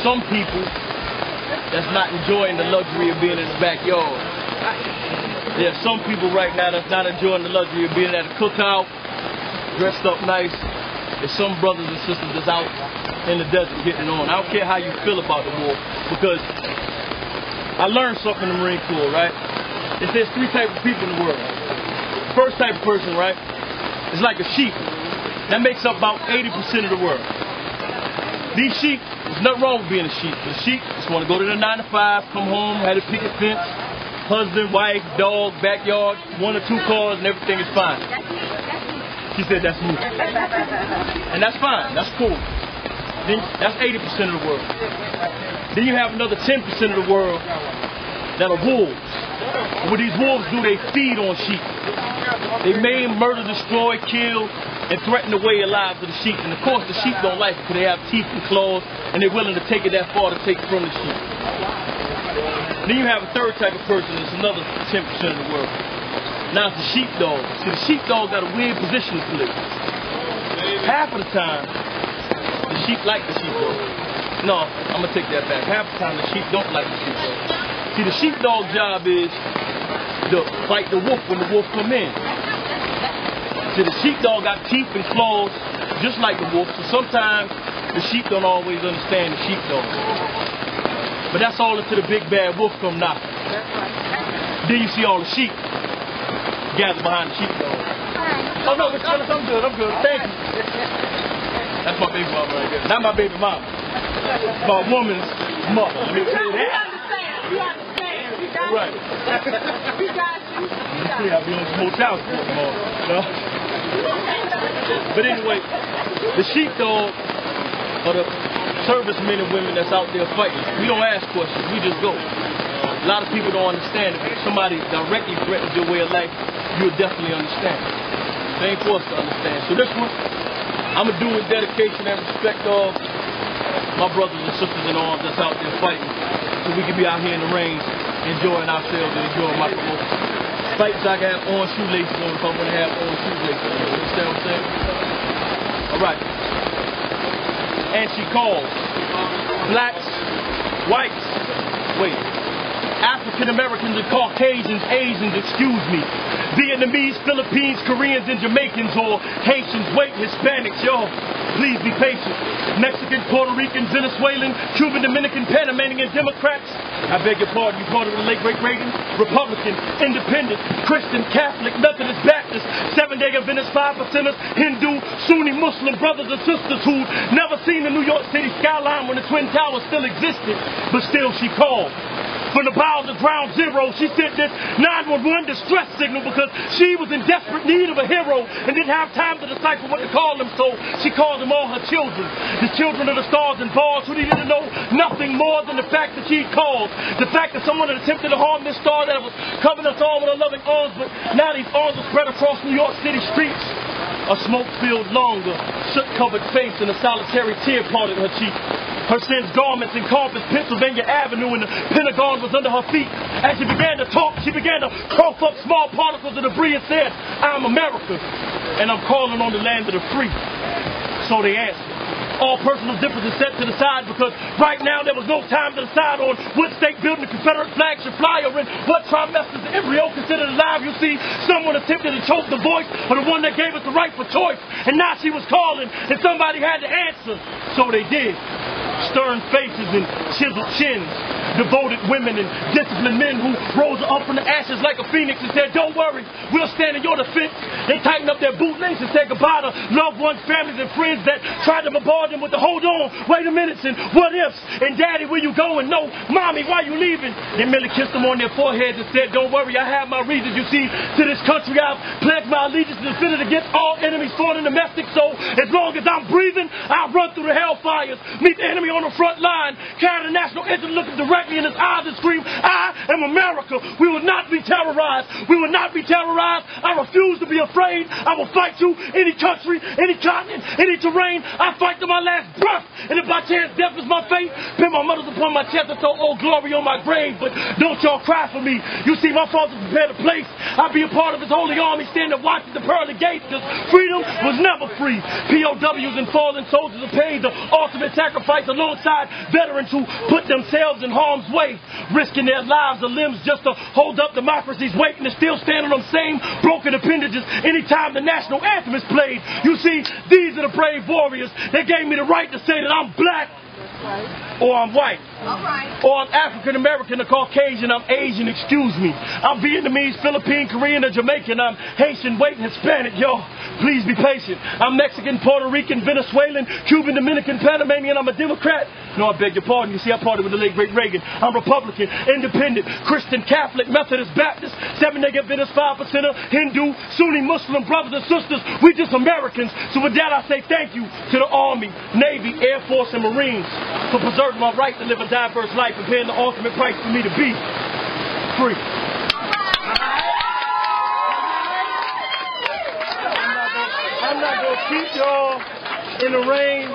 some people that's not enjoying the luxury of being in the backyard. There's some people right now that's not enjoying the luxury of being at a cookout, dressed up nice. There's some brothers and sisters that's out in the desert getting on. I don't care how you feel about the war, because I learned something in the Marine Corps, right? There's three types of people in the world. The first type of person, right, is like a sheep. That makes up about 80% of the world. These sheep, there's nothing wrong with being a sheep. The sheep just want to go to the 9 to 5, come home, have a picket fence, husband, wife, dog, backyard, 1 or 2 cars, and everything is fine. She said that's me. And that's fine, that's cool. Then that's 80% of the world. Then you have another 10% of the world that are wolves. And what these wolves do, they feed on sheep. They maim, murder, destroy, kill, and threaten the way of lives of the sheep. And of course the sheep don't like it because they have teeth and claws, and they're willing to take it that far to take from the sheep. Then you have a third type of person, it's another 10% of the world. Now it's the sheepdog. See, the sheepdog got a weird position to play. Half of the time, the sheep like the sheepdog. No, I'm going to take that back. Half the time, the sheep don't like the sheepdog. See, the sheepdog's job is to fight the wolf when the wolf come in. See, the sheepdog got teeth and claws just like the wolf, so sometimes the sheep don't always understand the sheepdog. But that's all until the big bad wolf come knocking. Then you see all the sheep gather behind the sheepdog. Oh no, I'm good, thank you. That's my baby mama right there. Not my baby mama. My woman's mother. You understand. We got right. We got you. See, I'll be on some motel for tomorrow. No? But anyway, the sheepdog are the servicemen and women that's out there fighting. We don't ask questions, we just go. A lot of people don't understand it. If somebody directly threatens your way of life, you'll definitely understand. It ain't for us to understand. So this one, I'm going to do with dedication and respect of my brothers and sisters in arms that's out there fighting, so we can be out here in the rain, enjoying ourselves and enjoying my promotion. Fights I can have orange shoelaces on if I want to have orange shoelaces on. You understand what I'm saying? Alright. And she calls blacks, whites, African Americans and Caucasians, Asians, excuse me, Vietnamese, Philippines, Koreans, and Jamaicans, or Haitians, Hispanics, y'all, please be patient. Mexicans, Puerto Ricans, Venezuelan, Cuban, Dominican, Panamanian, Democrats, I beg your pardon, you part of the late great Reagan, Republican, Independent, Christian, Catholic, Methodist, Baptist, Seventh-day Adventist, 5%ers, Hindu, Sunni, Muslim brothers and sisters who'd never seen the New York City skyline when the Twin Towers still existed, but still she called. From the bowels of ground zero, she sent this 911 distress signal because she was in desperate need of a hero and didn't have time to decipher what to call them, so she called them all her children. The children of the stars and bars who needed to know nothing more than the fact that she'd called. The fact that someone had attempted to harm this star that was covering us all with her loving arms, but now these arms are spread across New York City streets. A smoke-filled lung, a soot-covered face, and a solitary tear parted her cheek. Her sins garments encompassed Pennsylvania Avenue, and the Pentagon was under her feet. As she began to talk, she began to cough up small particles of debris and said, "I'm America, and I'm calling on the land of the free." So they answered. All personal differences set to the side because right now there was no time to decide on what state building the Confederate flag should fly over and what trimesters the embryo considered alive. You see, someone attempted to choke the voice of the one that gave us the right for choice, and now she was calling, and somebody had to answer. So they did. Stern faces and chiseled chins, devoted women and disciplined men who rose up from the ashes like a phoenix and said, "Don't worry, we'll stand in your defense." They tightened up their bootlaces and said goodbye to loved ones, families, and friends that tried to bombard them with the "hold on, wait a minute," and "what ifs," and "Daddy, where you going?" "No, Mommy, why you leaving?" They merely kissed them on their foreheads and said, "Don't worry, I have my reasons. You see, to this country I've pledged my allegiance to defend it against all enemies, foreign and domestic, so as long as I'm breathing, I'll run through the hellfires, meet the enemy on the front line, carry the national anthem, look him directly in his eyes and scream, "I am America. We will not be terrorized. We will not be terrorized. I refuse to be afraid. I will fight you, any country, any continent, any terrain. I fight to my last breath. And if by chance death is my fate, pin my medals upon my chest and throw old glory on my grave. But don't y'all cry for me. You see, my father prepared a place. I'll be a part of his holy army, standing watching the pearly gates, because freedom was never free. POWs and fallen soldiers have paid the ultimate sacrifice of alongside veterans who put themselves in harm's way, risking their lives or limbs just to hold up democracy's weight, and to still stand on them same broken appendages anytime the national anthem is played. You see, these are the brave warriors that gave me the right to say that I'm black, or I'm white, or I'm African American or Caucasian, I'm Asian, excuse me. I'm Vietnamese, Philippine, Korean, or Jamaican, I'm Haitian, white, and Hispanic, yo. Please be patient. I'm Mexican, Puerto Rican, Venezuelan, Cuban, Dominican, Panamanian, I'm a Democrat. No, I beg your pardon. You see, I parted with the late great Reagan. I'm Republican, Independent, Christian, Catholic, Methodist, Baptist, 7-day Adventist, 5%er, Hindu, Sunni, Muslim, brothers and sisters. We just Americans. So with that, I say thank you to the Army, Navy, Air Force, and Marines for preserving my right to live a diverse life and paying the ultimate price for me to be free. I'm not going to keep y'all in the rain.